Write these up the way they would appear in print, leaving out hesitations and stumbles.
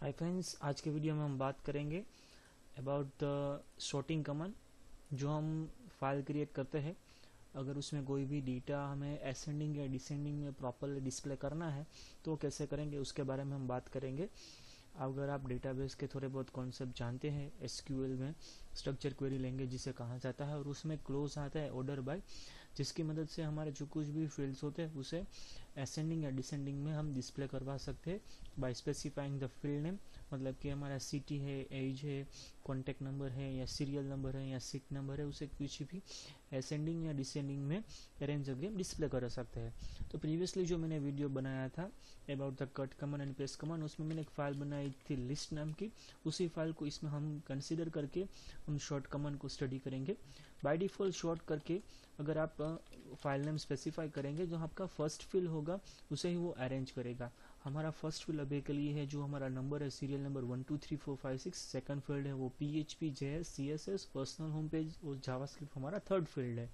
Hi friends, आज के video में हम बात करेंगे अबाउट द सॉर्टिंग कमांड। जो हम फाइल क्रिएट करते हैं, अगर उसमें कोई भी डेटा हमें असेंडिंग या डिसेंडिंग में प्रॉपरली डिस्प्ले करना है तो वो कैसे करेंगे उसके बारे में हम बात करेंगे। अगर आप डेटाबेस के थोड़े बहुत कॉन्सेप्ट जानते हैं, एसक्यूएल में स्ट्रक्चर क्वेरी लैंग्वेज जिसे कहा जाता है, और उसमें क्लोज आता है ऑर्डर बाय, जिसकी मदद से हमारे जो कुछ भी फील्ड्स होते हैं उसे असेंडिंग या डिसेंडिंग में हम डिस्प्ले करवा सकते हैं by specifying the field name. मतलब कि हमारा सिटी है, एज है, कॉन्टैक्ट नंबर है, या सीरियल नंबर है, या सीट नंबर है, उसे कुछ भी असेंडिंग या डिसेंडिंग में अरेंज करके डिस्प्ले कर सकते हैं। तो प्रीवियसली जो मैंने वीडियो बनाया था about the cut command and paste command, उसमें मैंने एक फाइल बनाई थी लिस्ट नाम की। उसी फाइल को इसमें हम कंसीडर करके हम शॉर्ट कमांड को स्टडी करेंगे। बाय डिफॉल्ट शॉर्ट करके अगर आप फाइल नेम स्पेसिफाई करेंगे, जो आपका फर्स्ट फील्ड होगा उसे ही वो अरेंज करेगा। हमारा फर्स्ट फील्ड अभी के लिए है जो हमारा नंबर है, सीरियल नंबर 1 2 3 4 5 6। सेकंड फील्ड है वो PHP, JS, CSS, personal home page और जावास्क्रिप्ट हमारा थर्ड फील्ड है।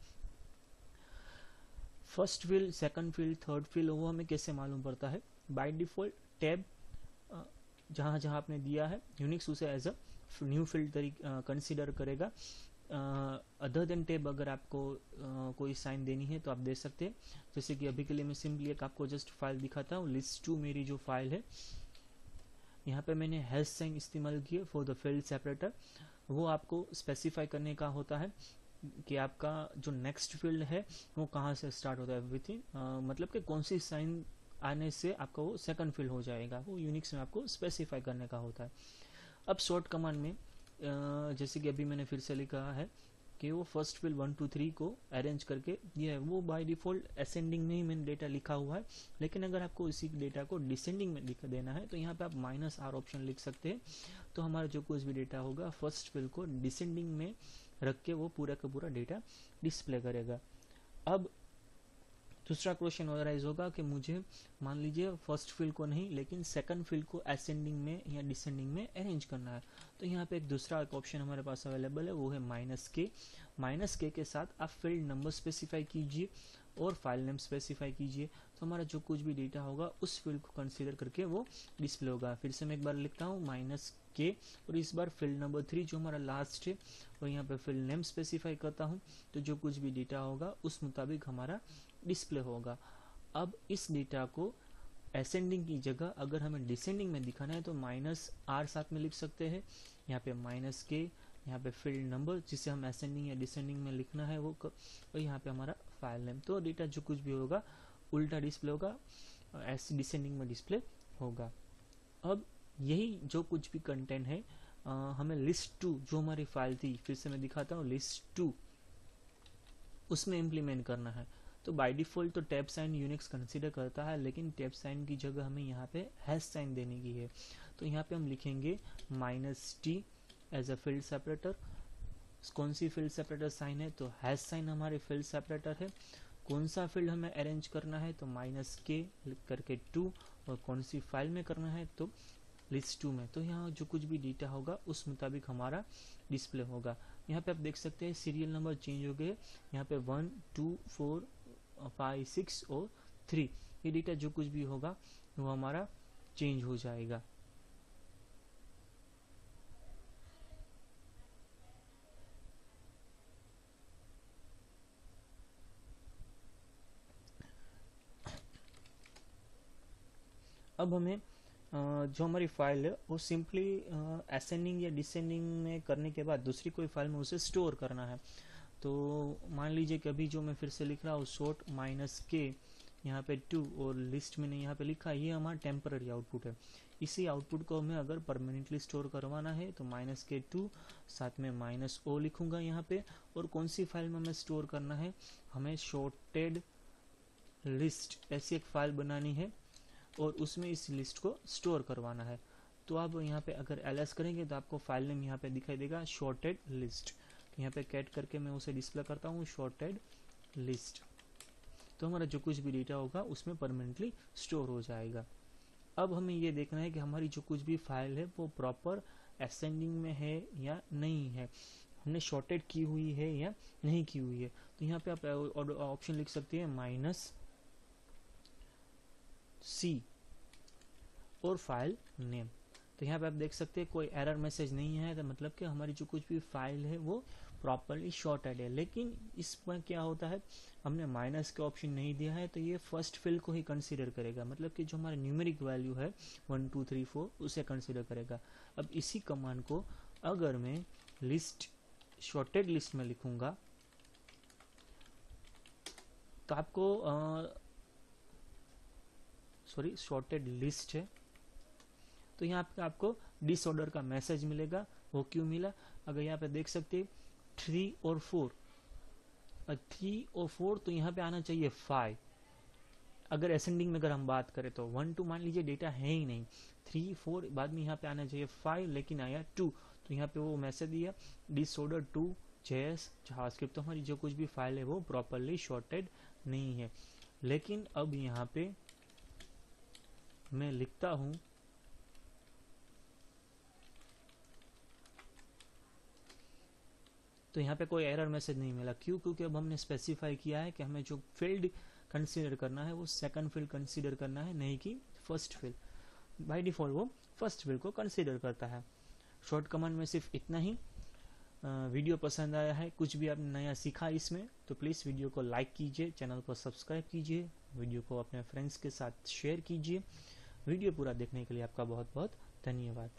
First field, second field, third field वो हमें कैसे मालूम पड़ता है? बाय डिफॉल्ट टैब जहाँ जहाँ आपने दिया है यूनिक्स उसे एज अ न्यू फील्ड तरीके कंसिडर करेगा। अदर देन टैब अगर आपको कोई साइन देनी है तो आप दे सकते हैं। जैसे कि अभी के लिए मैं सिंपली एक आपको जस्ट फाइल दिखाता हूँ। list2 मेरी जो फाइल है, यहाँ पे मैंने हैश साइन इस्तेमाल किया फॉर द फील्ड सेपरेटर। वो आपको स्पेसिफाई करने का होता है कि आपका जो नेक्स्ट फील्ड है वो कहाँ से स्टार्ट होता है विथ इन, मतलब कि कौन सी साइन आने से आपका वो सेकंड फील्ड हो जाएगा, वो यूनिक्स में आपको स्पेसिफाई करने का होता है। अब शॉर्ट कमांड में जैसे कि अभी मैंने फिर से लिखा है कि वो फर्स्ट फील्ड 1 2 3 को अरेंज करके दिया है। वो बाय डिफॉल्ट असेंडिंग में ही मैंने डेटा लिखा हुआ है, लेकिन अगर आपको इसी डेटा को डिसेंडिंग में लिख देना है तो यहाँ पे आप -r ऑप्शन लिख सकते हैं। तो हमारा जो कुछ भी डेटा होगा फर्स्ट फील्ड को डिसेंडिंग में रख के वो पूरा का पूरा डेटा डिस्प्ले करेगा। अब दूसरा क्वेश्चन अराइज होगा कि मुझे मान लीजिए फर्स्ट फील्ड को नहीं लेकिन सेकंड फील्ड को असेंडिंग में या डिसेंडिंग में अरेंज करना है। तो यहाँ पे एक दूसरा एक ऑप्शन हमारे पास अवेलेबल है, वो है -k। -k के साथ आप फील्ड नंबर स्पेसिफाई कीजिए और फाइल नेम स्पेसिफाई कीजिए। तो हमारा जो कुछ भी डेटा होगा उस फील्ड को कंसीडर करके वो डिस्प्ले होगा। फिर से मैं एक बार लिखता हूँ -k, और इस बार फील्ड नंबर 3 जो हमारा लास्ट है और यहाँ पे फील्ड नेम स्पेसिफाई करता हूँ। तो जो कुछ भी डेटा होगा उस मुताबिक हमारा डिस्प्ले होगा। अब इस डेटा को असेंडिंग की जगह अगर हमें डिसेंडिंग में दिखाना है तो -r साथ में लिख सकते हैं। यहाँ पे -k, यहाँ पे फील्ड नंबर जिसे हम असेंडिंग या डिसेंडिंग में लिखना है वो और यहाँ पे हमारा फाइल नेम। तो डेटा जो कुछ भी होगा उल्टा डिस्प्ले होगा, ऐसे डिसेंडिंग में डिस्प्ले होगा। अब यही जो कुछ भी कंटेंट है हमें list2 जो हमारी फाइल थी, फिर से मैं दिखाता हूँ, list2 उसमें इम्प्लीमेंट करना है। तो बाय डिफॉल्ट तो टैब साइन यूनिक्स कंसीडर करता है, लेकिन टैब साइन की जगह हमें यहाँ पे हैश साइन देने की है। तो यहाँ पे हम लिखेंगे -t as a field separator. कौन सी फील्ड सेपरेटर साइन है? तो हैश साइन हमारे फील्ड सेपरेटर है। कौन सा फील्ड हमें अरेंज करना है? तो -k करके 2, और कौन सी फाइल में करना है? तो list2 में। तो यहाँ जो कुछ भी डेटा होगा उस मुताबिक हमारा डिस्प्ले होगा। यहाँ पे आप देख सकते हैं सीरियल नंबर चेंज हो गए, यहाँ पे 1 2 4 5 6 और 3, ये डेटा जो कुछ भी होगा वो हमारा चेंज हो जाएगा। अब हमें जो हमारी फाइल है वो सिंपली असेंडिंग या डिसेंडिंग में करने के बाद दूसरी कोई फाइल में उसे स्टोर करना है। तो मान लीजिए कि अभी जो मैं फिर से लिख रहा हूँ शॉर्ट -k यहाँ पे 2 और लिस्ट मैंने यहाँ पे लिखा, ये हमारा टेम्पररी आउटपुट है। इसी आउटपुट को हमें अगर परमानेंटली स्टोर करवाना है तो -k2 साथ में -o लिखूंगा यहाँ पे। और कौन सी फाइल में हमें स्टोर करना है? हमें शॉर्टेड लिस्ट ऐसी एक फाइल बनानी है और उसमें इस लिस्ट को स्टोर करवाना है। तो आप यहाँ पे अगर ls करेंगे तो आपको फाइल नेम यहाँ पे दिखाई देगा शॉर्टेड लिस्ट। यहाँ पे कैट करके मैं उसे डिस्प्ले करता हूँ शॉर्टेड लिस्ट। तो हमारा जो कुछ भी डेटा होगा उसमें परमानेंटली स्टोर हो जाएगा। अब हमें ये देखना है कि हमारी जो कुछ भी फाइल है वो प्रॉपर असेंडिंग में है या नहीं है, हमने शॉर्टेड की हुई है या नहीं की हुई है। तो यहाँ पे आप ऑप्शन लिख सकते हैं -c और फाइल नेम। तो यहाँ पे आप देख सकते हैं कोई एरर मैसेज नहीं है, तो मतलब कि हमारी जो कुछ भी फाइल है वो प्रॉपरली शॉर्टेड है। लेकिन इसमें क्या होता है, हमने माइनस के ऑप्शन नहीं दिया है, तो ये फर्स्ट फील्ड को ही कंसीडर करेगा, मतलब कि जो हमारा न्यूमेरिक वैल्यू है 1 2 3 4 उसे कंसीडर करेगा। अब इसी कमांड को अगर मैं लिस्ट शॉर्टेड लिस्ट में लिखूंगा तो आपको सॉरी शॉर्टेड लिस्ट है, तो यहाँ पे आपको डिसऑर्डर का मैसेज मिलेगा। वो क्यों मिला, अगर यहाँ पे देख सकते हैं 3 और 4, 3 और 4 तो यहाँ पे आना चाहिए 5। अगर असेंडिंग में अगर हम बात करें तो 1 2 मान लीजिए डेटा है ही नहीं, 3 4 बाद में यहाँ पे आना चाहिए 5, लेकिन आया 2, तो यहाँ पे वो मैसेज दिया डिसऑर्डर 2 JS जावास्क्रिप्ट। तो हमारी जो कुछ भी फाइल है वो प्रॉपरली शॉर्टेड नहीं है। लेकिन अब यहाँ पे मैं लिखता हूँ तो यहाँ पे कोई एरर मैसेज नहीं मिला। क्यों, क्योंकि अब हमने स्पेसिफाई किया है कि हमें जो फील्ड कंसीडर करना है वो सेकंड फील्ड कंसीडर करना है, नहीं कि फर्स्ट फील्ड। बाय डिफॉल्ट वो फर्स्ट फील्ड को कंसीडर करता है। शॉर्ट कमांड में सिर्फ इतना ही। वीडियो पसंद आया है, कुछ भी आपने नया सीखा इसमें, तो प्लीज़ वीडियो को लाइक कीजिए, चैनल को सब्सक्राइब कीजिए, वीडियो को अपने फ्रेंड्स के साथ शेयर कीजिए। वीडियो पूरा देखने के लिए आपका बहुत बहुत धन्यवाद।